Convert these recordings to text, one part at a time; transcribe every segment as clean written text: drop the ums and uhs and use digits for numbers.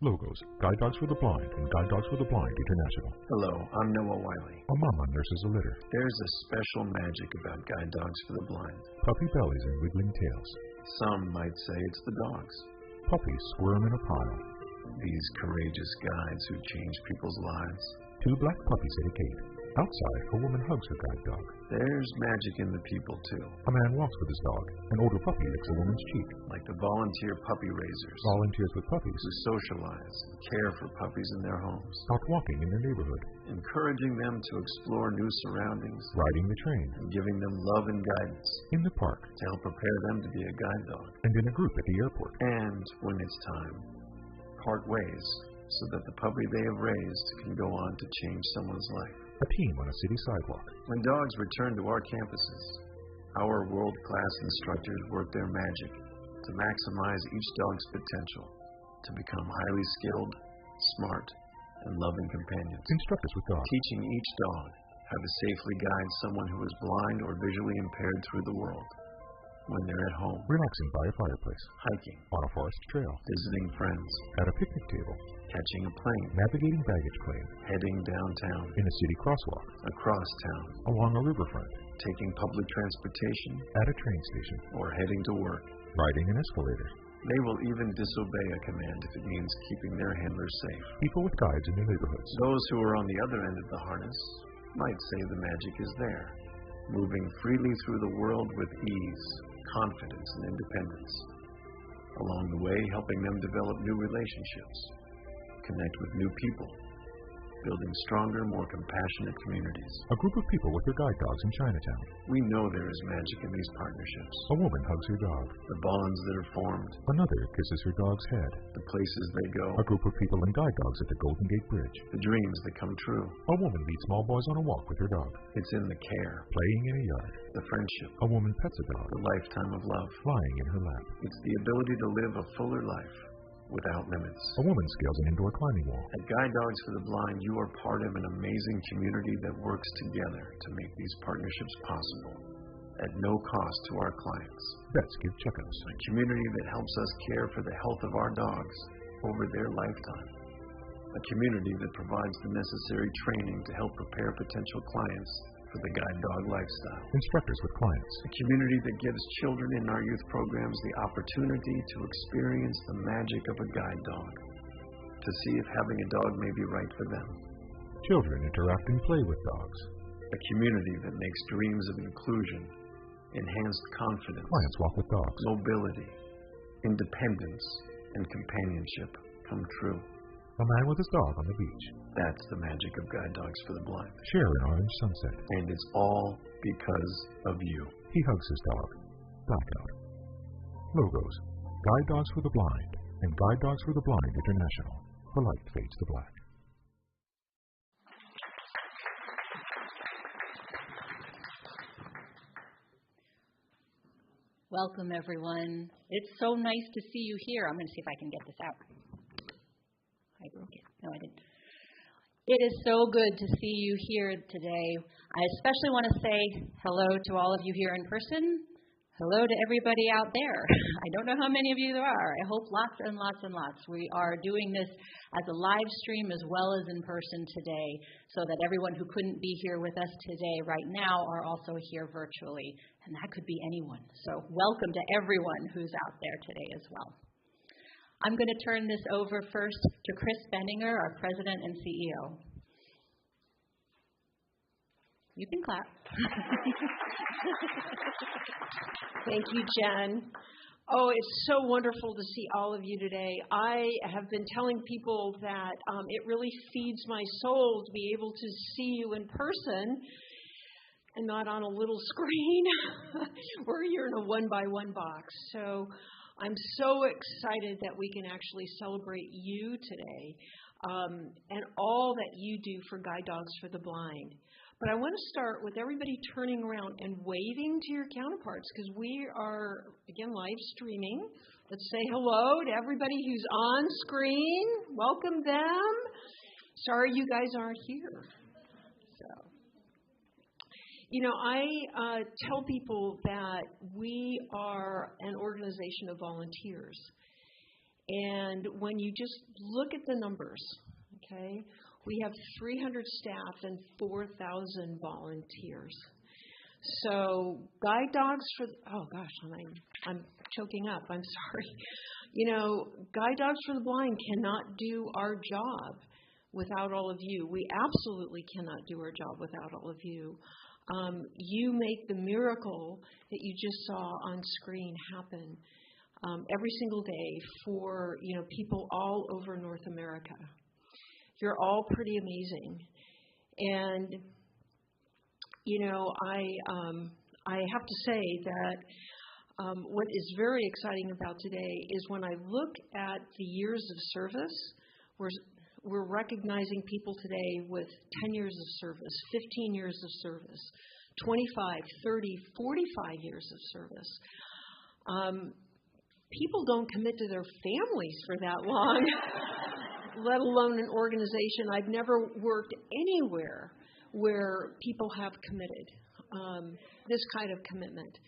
Logos, Guide Dogs for the Blind and Guide Dogs for the Blind International. Hello, I'm Noah Wiley. A mama nurses a litter. There's a special magic about Guide Dogs for the Blind. Puppy bellies and wiggling tails. Some might say it's the dogs. Puppies squirm in a pile. These courageous guides who change people's lives. 2 black puppies at a gate. Outside, a woman hugs her guide dog. There's magic in the people, too. A man walks with his dog. An older puppy licks a woman's cheek. Like the volunteer puppy raisers. Volunteers with puppies who socialize and care for puppies in their homes. Out walking in their neighborhood. Encouraging them to explore new surroundings. Riding the train. And giving them love and guidance. In the park. To help prepare them to be a guide dog. And in a group at the airport. And when it's time, part ways so that the puppy they have raised can go on to change someone's life. A team on a city sidewalk. When dogs return to our campuses, our world-class instructors work their magic to maximize each dog's potential to become highly skilled, smart, and loving companions. Instructors with dogs. Teaching each dog how to safely guide someone who is blind or visually impaired through the world. When they're at home. Relaxing by a fireplace. Hiking. On a forest trail. Visiting friends. At a picnic table. Catching a plane. Navigating baggage claim. Heading downtown. In a city crosswalk. Across town. Along a riverfront. Taking public transportation. At a train station. Or heading to work. Riding an escalator. They will even disobey a command if it means keeping their handlers safe. People with guides in their neighborhoods. Those who are on the other end of the harness might say the magic is there, moving freely through the world with ease, confidence, and independence. Along the way, helping them develop new relationships, connect with new people, building stronger, more compassionate communities. A group of people with their guide dogs in Chinatown. We know there is magic in these partnerships. A woman hugs her dog. The bonds that are formed. Another kisses her dog's head. The places they go. A group of people and guide dogs at the Golden Gate Bridge. The dreams that come true. A woman leads small boys on a walk with her dog. It's in the care. Playing in a yard. The friendship. A woman pets a dog. The lifetime of love. Lying in her lap. It's the ability to live a fuller life without limits. A woman scales an indoor climbing wall. At Guide Dogs for the Blind, you are part of an amazing community that works together to make these partnerships possible at no cost to our clients. Vets give checkups. A community that helps us care for the health of our dogs over their lifetime. A community that provides the necessary training to help prepare potential clients for the guide dog lifestyle. Instructors with clients. A community that gives children in our youth programs the opportunity to experience the magic of a guide dog, to see if having a dog may be right for them. Children interact and play with dogs. A community that makes dreams of inclusion, enhanced confidence, clients walk with dogs, mobility, independence, and companionship come true. A man with his dog on the beach. That's the magic of Guide Dogs for the Blind. Share an orange sunset. And it's all because of you. He hugs his dog. Blackout. Logos. Guide Dogs for the Blind and Guide Dogs for the Blind International. The light fades to black. Welcome, everyone. It's so nice to see you here. I'm going to see if I can get this out. I broke it. No, I didn't. It is so good to see you here today. I especially want to say hello to all of you here in person. Hello to everybody out there. I don't know how many of you there are. I hope lots and lots and lots. We are doing this as a live stream as well as in person today, so that everyone who couldn't be here with us today right now are also here virtually. And that could be anyone. So welcome to everyone who's out there today as well. I'm going to turn this over first to Chris Benninger, our President and CEO. You can clap. Thank you, Jen. Oh, it's so wonderful to see all of you today. I have been telling people that it really feeds my soul to be able to see you in person and not on a little screen where you're in a one-by-one box. So I'm so excited that we can actually celebrate you today and all that you do for Guide Dogs for the Blind. But I want to start with everybody turning around and waving to your counterparts because we are, again, live streaming. Let's say hello to everybody who's on screen. Welcome them. Sorry you guys aren't here. So, you know, I tell people that we are an organization of volunteers. And when you just look at the numbers, okay, we have 300 staff and 4,000 volunteers. So guide dogs for, oh gosh, I'm choking up, I'm sorry. You know, Guide Dogs for the Blind cannot do our job without all of you. We absolutely cannot do our job without all of you. You make the miracle that you just saw on screen happen every single day for, you know, people all over North America. You're all pretty amazing. And, you know, I have to say that what is very exciting about today is when I look at the years of service, we're recognizing people today with 10 years of service, 15 years of service, 25, 30, 45 years of service. People don't commit to their families for that long, let alone an organization. I've never worked anywhere where people have committed this kind of commitment.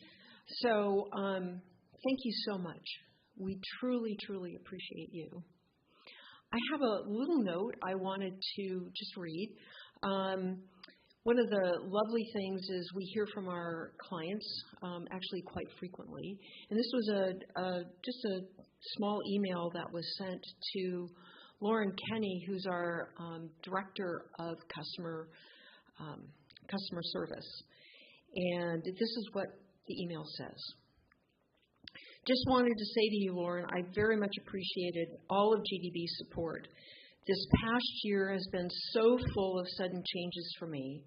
So thank you so much. We truly, truly appreciate you. I have a little note I wanted to just read. One of the lovely things is we hear from our clients actually quite frequently. And this was just a small email that was sent to Lauren Kenny, who's our Director of Customer Service. And this is what the email says. Just wanted to say to you, Lauren, I very much appreciated all of GDB's support. This past year has been so full of sudden changes for me.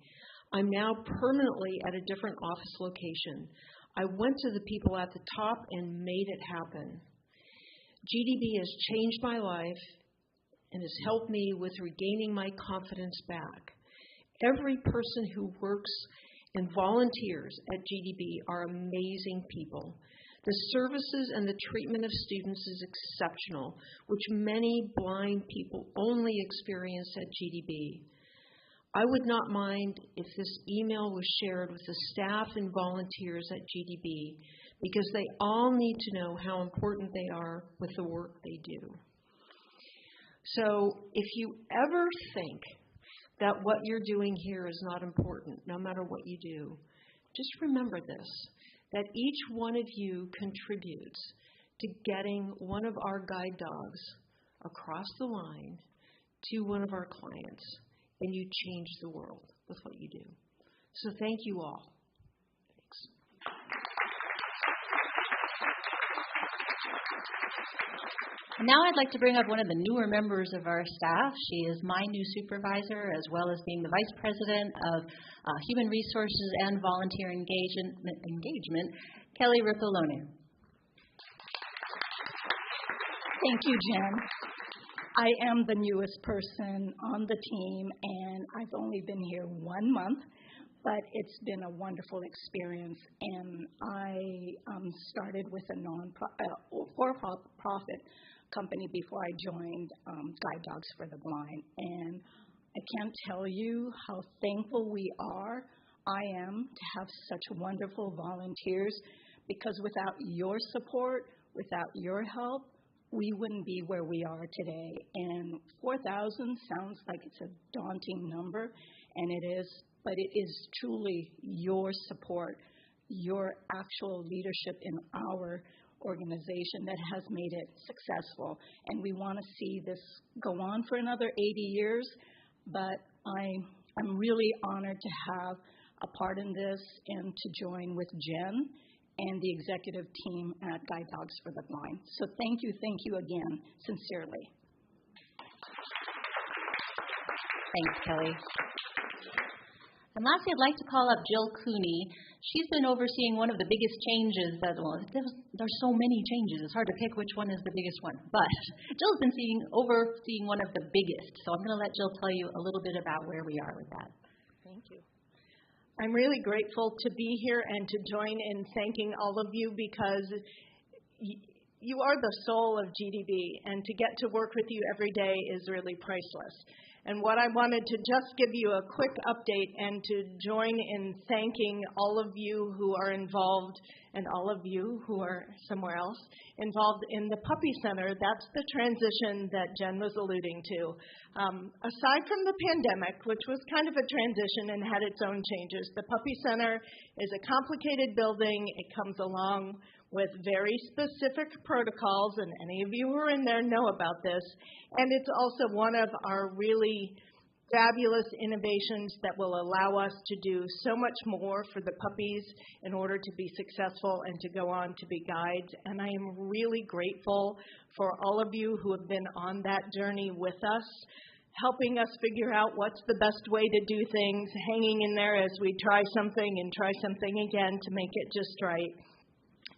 I'm now permanently at a different office location. I went to the people at the top and made it happen. GDB has changed my life and has helped me with regaining my confidence back. Every person who works and volunteers at GDB are amazing people. The services and the treatment of students is exceptional, which many blind people only experience at GDB. I would not mind if this email was shared with the staff and volunteers at GDB because they all need to know how important they are with the work they do. So if you ever think that what you're doing here is not important, no matter what you do, just remember this, that each one of you contributes to getting one of our guide dogs across the line to one of our clients, and you change the world with what you do. So thank you all. Thanks. Now I'd like to bring up one of the newer members of our staff. She is my new supervisor, as well as being the Vice President of Human Resources and Volunteer Engagement, Kelly Rippolone. Thank you, Jen. I am the newest person on the team, and I've only been here 1 month, but it's been a wonderful experience. And I started with a for-profit company before I joined Guide Dogs for the Blind. And I can't tell you how thankful I am to have such wonderful volunteers, because without your support, without your help, we wouldn't be where we are today. And 4,000 sounds like it's a daunting number, and it is, but it is truly your support, your actual leadership in our organization that has made it successful. And we want to see this go on for another 80 years, but I'm really honored to have a part in this and to join with Jen and the executive team at Guide Dogs for the Blind. So thank you again, sincerely. Thanks, Kelly. And lastly, I'd like to call up Jill Cooney. She's been overseeing one of the biggest changes there's so many changes. It's hard to pick which one is the biggest one. But Jill's been overseeing one of the biggest. So I'm going to let Jill tell you a little bit about where we are with that. Thank you. I'm really grateful to be here and to join in thanking all of you, because you are the soul of GDB, and to get to work with you every day is really priceless. And what I wanted to just give you a quick update and to join in thanking all of you who are involved and all of you who are somewhere else involved in the Puppy Center. That's the transition that Jen was alluding to. Aside from the pandemic, which was kind of a transition and had its own changes, the Puppy Center is a complicated building. It comes along with very specific protocols, and any of you who are in there know about this. And it's also one of our really fabulous innovations that will allow us to do so much more for the puppies in order to be successful and to go on to be guides. And I am really grateful for all of you who have been on that journey with us, helping us figure out what's the best way to do things, hanging in there as we try something and try something again to make it just right.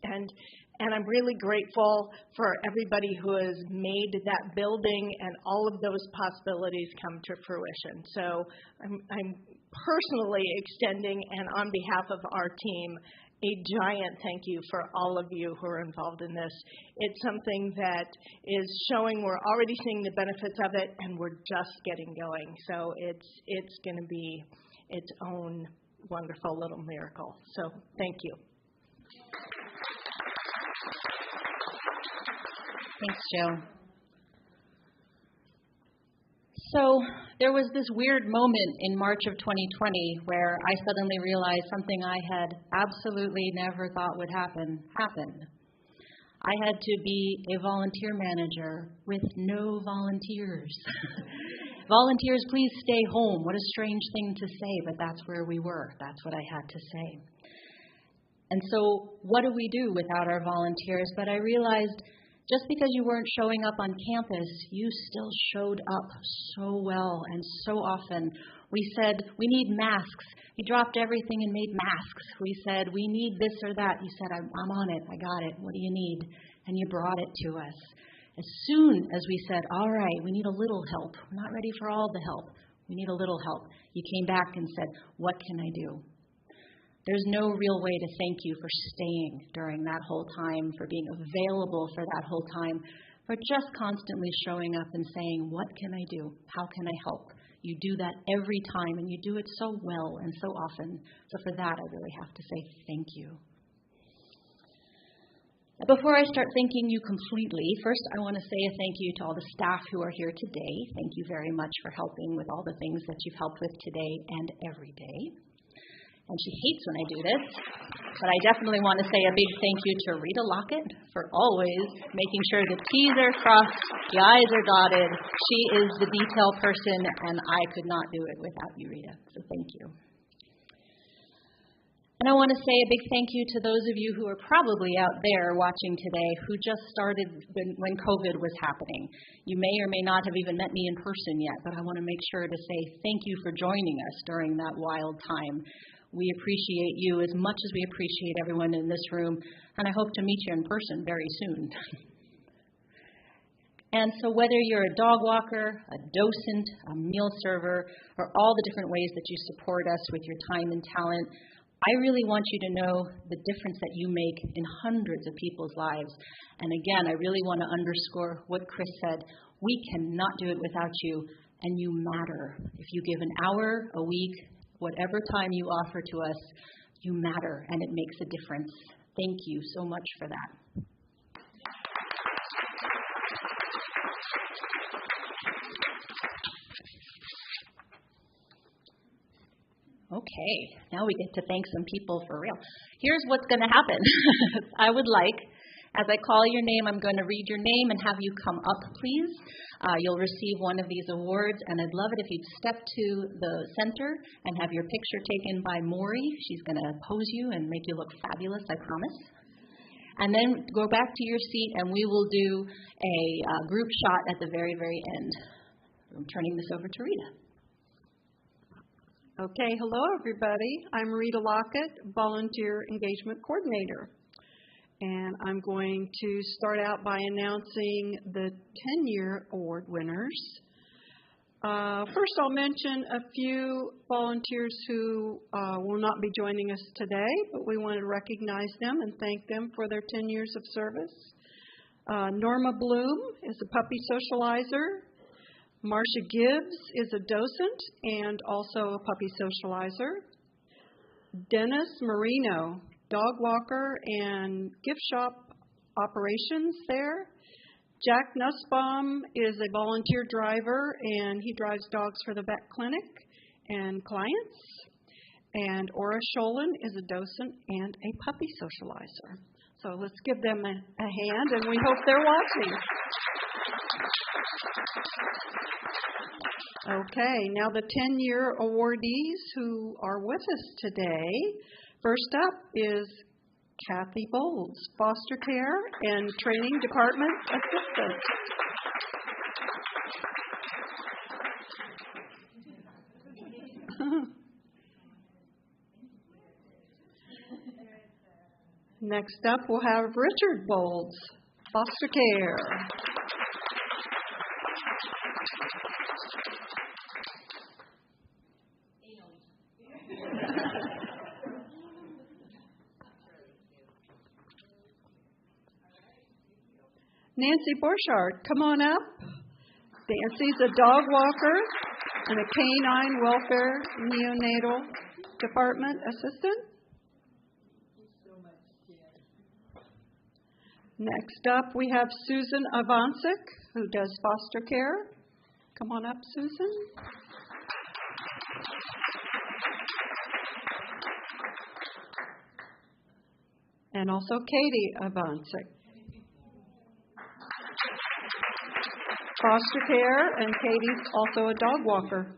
And I'm really grateful for everybody who has made that building and all of those possibilities come to fruition. So I'm personally extending, and on behalf of our team, a giant thank you for all of you who are involved in this. It's something that is showing we're already seeing the benefits of it, and we're just getting going. So it's going to be its own wonderful little miracle. So thank you. Thanks, Joe. So there was this weird moment in March of 2020 where I suddenly realized something I had absolutely never thought would happen happened. I had to be a volunteer manager with no volunteers. Volunteers, please stay home. What a strange thing to say, but that's where we were. That's what I had to say. And so what do we do without our volunteers? But I realized just because you weren't showing up on campus, you still showed up so well and so often. We said, we need masks. You dropped everything and made masks. We said, we need this or that. You said, I'm on it. I got it. What do you need? And you brought it to us. As soon as we said, all right, we need a little help. We're not ready for all the help. We need a little help. You came back and said, what can I do? There's no real way to thank you for staying during that whole time, for being available for that whole time, for just constantly showing up and saying, what can I do? How can I help? You do that every time, and you do it so well and so often. So for that, I really have to say thank you. Before I start thanking you completely, first I want to say a thank you to all the staff who are here today. Thank you very much for helping with all the things that you've helped with today and every day. And she hates when I do this, but I definitely want to say a big thank you to Rita Lockett for always making sure the T's are crossed, the I's are dotted. She is the detail person, and I could not do it without you, Rita. So thank you. And I want to say a big thank you to those of you who are probably out there watching today who just started when COVID was happening. You may or may not have even met me in person yet, but I want to make sure to say thank you for joining us during that wild time. We appreciate you as much as we appreciate everyone in this room, and I hope to meet you in person very soon. And so whether you're a dog walker, a docent, a meal server, or all the different ways that you support us with your time and talent, I really want you to know the difference that you make in hundreds of people's lives. And again, I really want to underscore what Chris said. We cannot do it without you, and you matter. If you give an hour, a week, whatever time you offer to us, you matter, and it makes a difference. Thank you so much for that. Okay, now we get to thank some people for real. Here's what's going to happen. I would like, as I call your name, I'm going to read your name and have you come up, please. You'll receive one of these awards, and I'd love it if you'd step to the center and have your picture taken by Maury. She's going to pose you and make you look fabulous, I promise. And then go back to your seat, and we will do a group shot at the very, very end. I'm turning this over to Rita. Okay, hello everybody. I'm Rita Lockett, Volunteer Engagement Coordinator. And I'm going to start out by announcing the 10-year award winners. First, I'll mention a few volunteers who will not be joining us today, but we want to recognize them and thank them for their 10 years of service. Norma Bloom is a puppy socializer. Marcia Gibbs is a docent and also a puppy socializer. Dennis Marino dog walker and gift shop operations there. Jack Nussbaum is a volunteer driver, and he drives dogs for the vet clinic and clients. And Ora Sholin is a docent and a puppy socializer. So let's give them a hand, and we hope they're watching. Okay, now the 10-year awardees who are with us today. First up is Kathy Bowles, Foster Care and Training Department Assistant. Next up, we'll have Richard Bowles, Foster Care. Nancy Borchardt, come on up. Nancy's a dog walker and a canine welfare neonatal department assistant. Next up, we have Susan Avancic, who does foster care. Come on up, Susan. And also Katie Avancic. Foster care, and Katie's also a dog walker.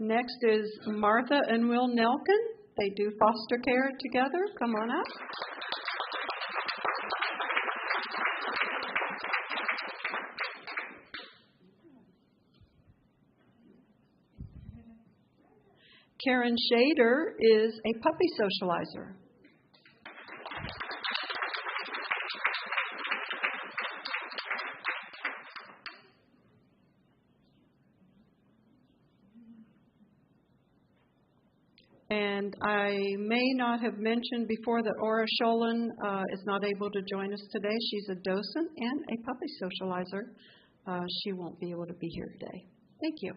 Next is Martha and Will Nelkin. They do foster care together. Come on up. Karen Shader is a puppy socializer. And I may not have mentioned before that Ora Sholin is not able to join us today. She's a docent and a puppy socializer. She won't be able to be here today. Thank you.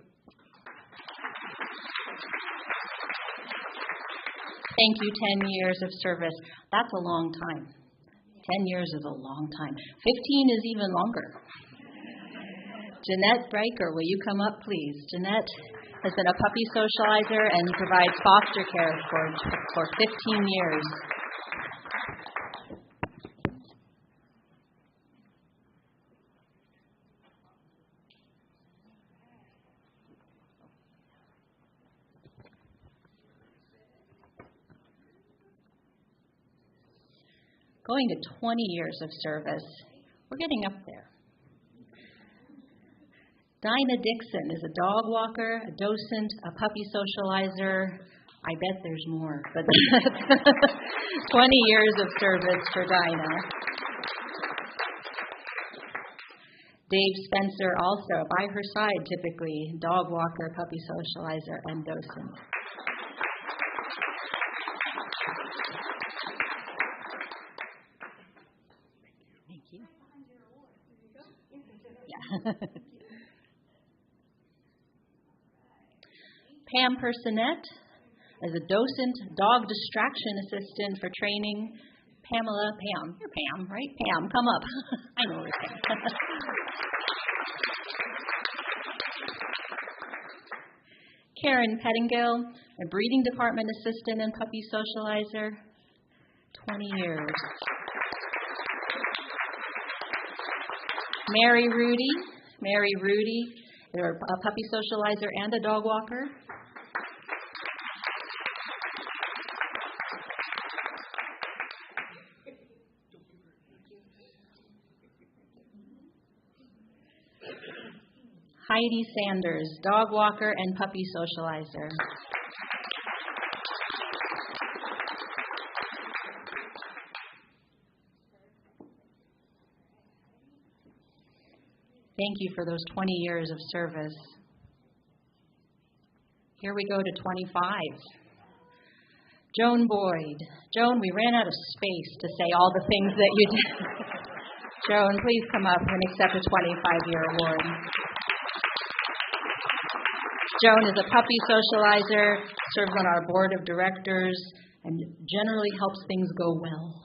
Thank you, 10 years of service. That's a long time. 10 years is a long time. 15 is even longer. Jeanette Breaker, will you come up, please? Jeanette has been a puppy socializer and provides foster care for 15 years. Going to 20 years of service. We're getting up there. Dinah Dixon is a dog walker, a docent, a puppy socializer. I bet there's more, but 20 years of service for Dinah. Dave Spencer also by her side typically, dog walker, puppy socializer, and docent. Thank you. Yeah. Pam Personette as a docent, dog distraction assistant for training. Pamela, Pam, you're Pam, right? Pam, come up. I know you're Pam. Karen Pettingill, a breeding department assistant and puppy socializer, 20 years. Mary Rudy, they're a puppy socializer and a dog walker. Heidi Sanders, dog walker and puppy socializer. Thank you for those 20 years of service. Here we go to 25. Joan Boyd. Joan, we ran out of space to say all the things that you did. Joan, please come up and accept a 25-year award. Joan is a puppy socializer, serves on our board of directors, and generally helps things go well.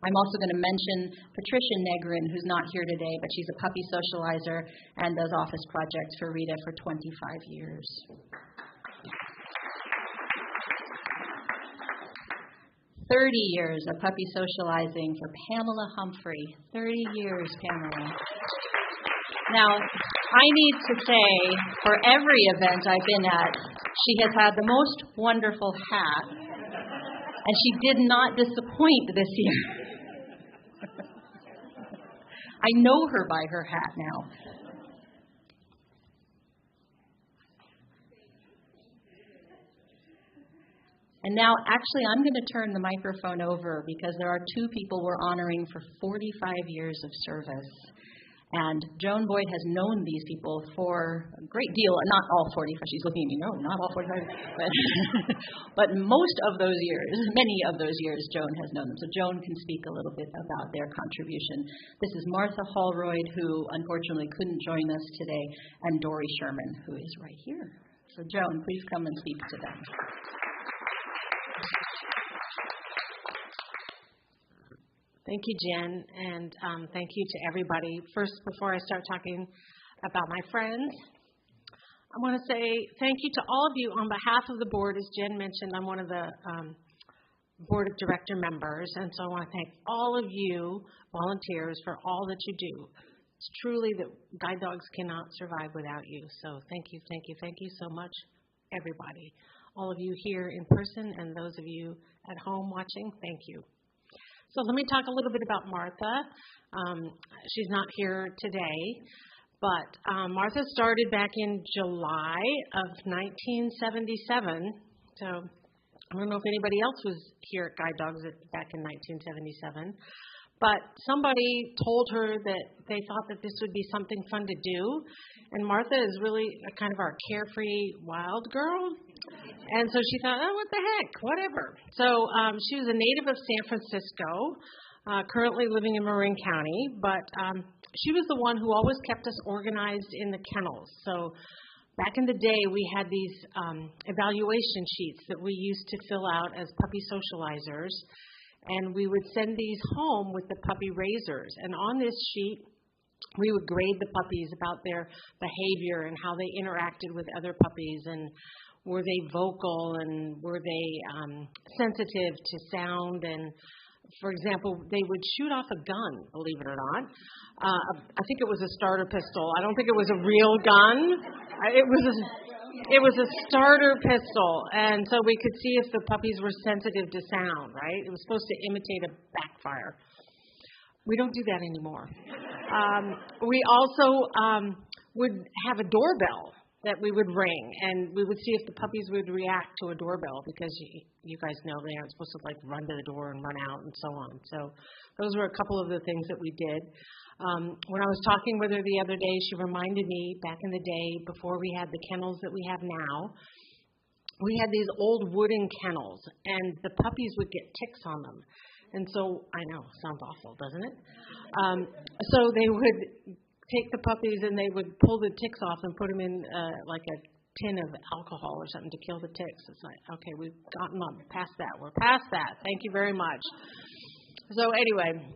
I'm also going to mention Patricia Negrin, who's not here today, but she's a puppy socializer and does office projects for Rita for 25 years. 30 years of puppy socializing for Pamela Humphrey. 30 years, Pamela. Now, I need to say, for every event I've been at, she has had the most wonderful hat, and she did not disappoint this year. I know her by her hat now. And now, actually, I'm going to turn the microphone over because there are two people we're honoring for 45 years of service. And Joan Boyd has known these people for a great deal, not all 45, she's looking at me, no, not all 45, but most of those years, many of those years, Joan has known them. So Joan can speak a little bit about their contribution. This is Martha Holroyd, who unfortunately couldn't join us today, and Dory Sherman, who is right here. So Joan, please come and speak to them. Thank you, Jen, and thank you to everybody. First, before I start talking about my friends, I want to say thank you to all of you on behalf of the board. As Jen mentioned, I'm one of the board of director members, and so I want to thank all of you volunteers for all that you do. It's truly that guide dogs cannot survive without you. So thank you, thank you, thank you so much, everybody. All of you here in person and those of you at home watching, thank you. So let me talk a little bit about Martha. She's not here today, but Martha started back in July of 1977. So I don't know if anybody else was here at Guide Dogs back in 1977, but somebody told her that they thought that this would be something fun to do. And Martha is really kind of our carefree wild girl. And so she thought, oh, what the heck, whatever. So she was a native of San Francisco, currently living in Marin County, but she was the one who always kept us organized in the kennels. So back in the day, we had these evaluation sheets that we used to fill out as puppy socializers, and we would send these home with the puppy raisers. And on this sheet, we would grade the puppies about their behavior and how they interacted with other puppies, and were they vocal, and were they sensitive to sound. And, for example, they would shoot off a gun, believe it or not. I think it was a starter pistol. I don't think it was a real gun. It was a starter pistol, and so we could see if the puppies were sensitive to sound, right? It was supposed to imitate a backfire. We don't do that anymore. We also would have a doorbell that we would ring, and we would see if the puppies would react to a doorbell, because you guys know they aren't supposed to like run to the door and run out and so on. So those were a couple of the things that we did. When I was talking with her the other day, she reminded me back in the day before we had the kennels that we have now, we had these old wooden kennels, and the puppies would get ticks on them. And so, I know, sounds awful, doesn't it? So they would take the puppies and they would pull the ticks off and put them in like a tin of alcohol or something to kill the ticks. It's like, okay, we've gotten on past that. We're past that. Thank you very much. So anyway,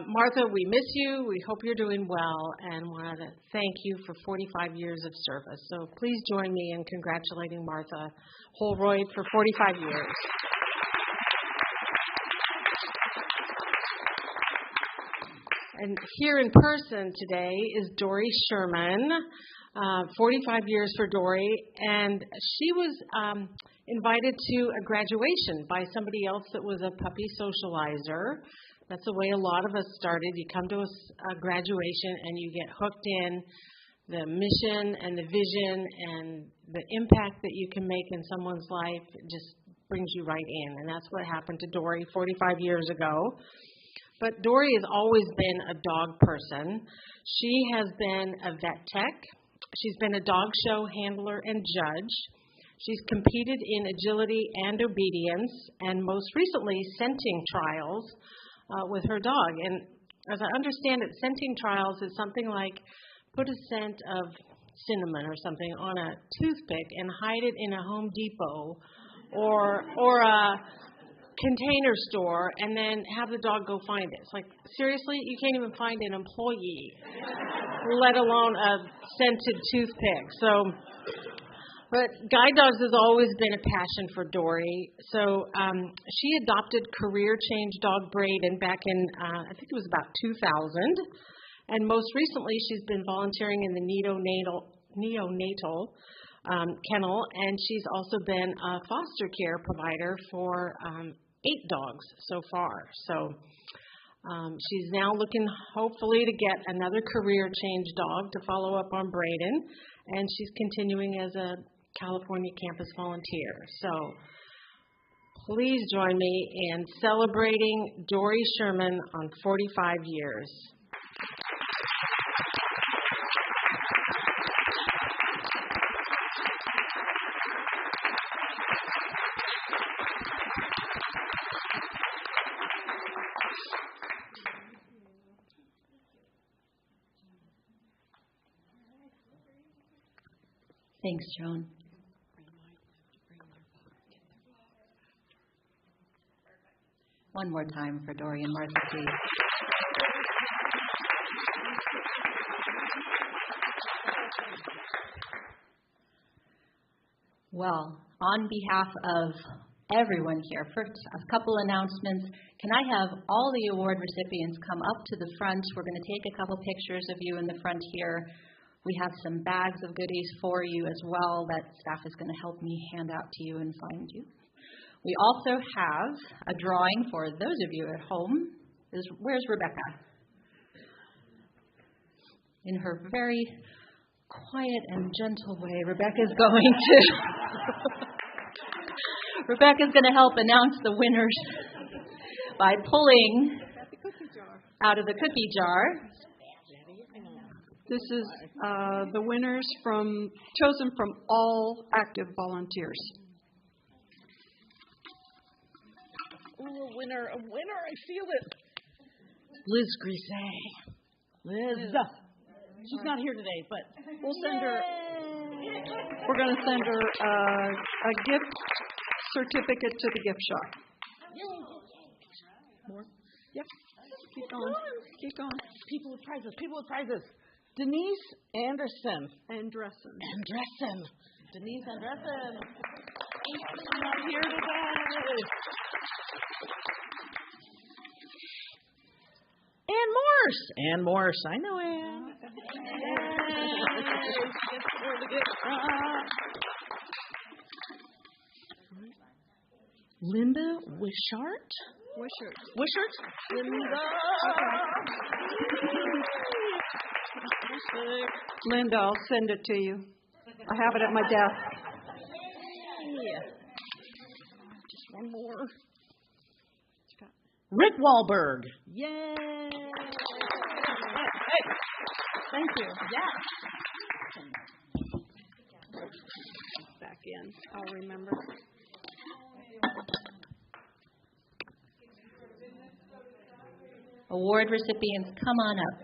Martha, we miss you. We hope you're doing well, and want to thank you for 45 years of service. So please join me in congratulating Martha Holroyd for 45 years. And here in person today is Dory Sherman, 45 years for Dory, and she was invited to a graduation by somebody else that was a puppy socializer. That's the way a lot of us started. You come to a graduation and you get hooked in the mission and the vision, and the impact that you can make in someone's life just brings you right in. And that's what happened to Dory 45 years ago. But Dory has always been a dog person. She has been a vet tech. She's been a dog show handler and judge. She's competed in agility and obedience, and most recently, scenting trials with her dog. And as I understand it, scenting trials is something like put a scent of cinnamon or something on a toothpick and hide it in a Home Depot or a container store and then have the dog go find it. It's like, seriously? You can't even find an employee, let alone a scented toothpick. But guide dogs has always been a passion for Dory. So she adopted career change dog Braden back in, I think it was about 2000. And most recently, she's been volunteering in the neonatal kennel, and she's also been a foster care provider for 8 dogs so far. So she's now looking, hopefully, to get another career change dog to follow up on Braden, and she's continuing as a California campus volunteer. So please join me in celebrating Dory Sherman on 45 years. Thanks, Joan. One more time for Dory and Martha, please. Well, on behalf of everyone here, first a couple announcements. Can I have all the award recipients come up to the front? We're going to take a couple pictures of you in the front here. We have some bags of goodies for you as well that staff is going to help me hand out to you and find you. We also have a drawing for those of you at home. Where's Rebecca? In her very quiet and gentle way, Rebecca's going to help announce the winners by pulling out of the cookie jar. This is the winners chosen from all active volunteers. Ooh, a winner, I feel it. Liz Grisey. Liz. She's not here today, but we'll send her. We're going to send her a gift certificate to the gift shop. More? Yep. Keep going. Keep going. People with prizes. Denise Anderson. Andressen. Denise Andressen. She's not here today. Ann Morse. I know Ann. Linda Wishart. Linda, I'll send it to you. I have it at my desk. Yeah. Just one more. Rick Wahlberg. Yay! Hey. Thank you. Yeah. Back in. I'll remember. Award recipients, come on up.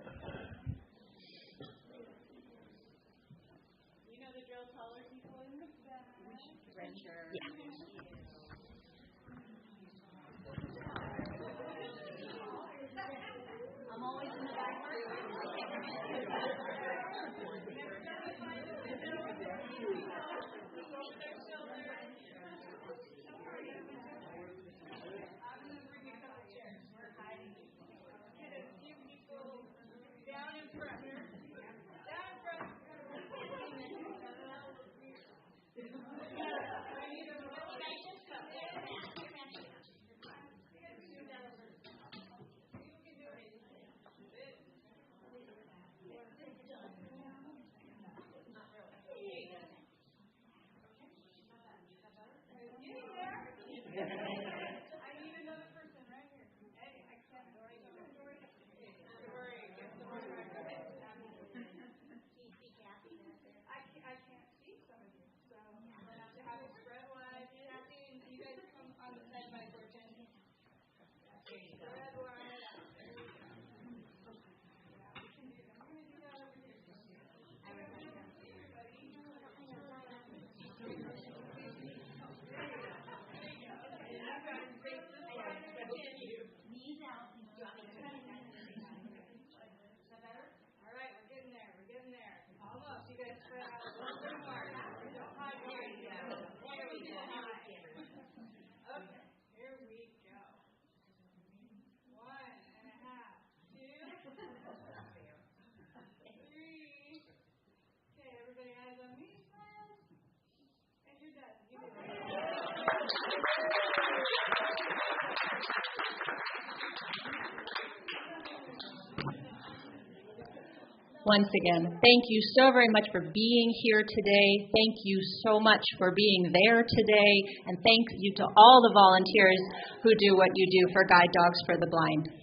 Once again, thank you so very much for being here today. Thank you so much for being there today. And thank you to all the volunteers who do what you do for Guide Dogs for the Blind.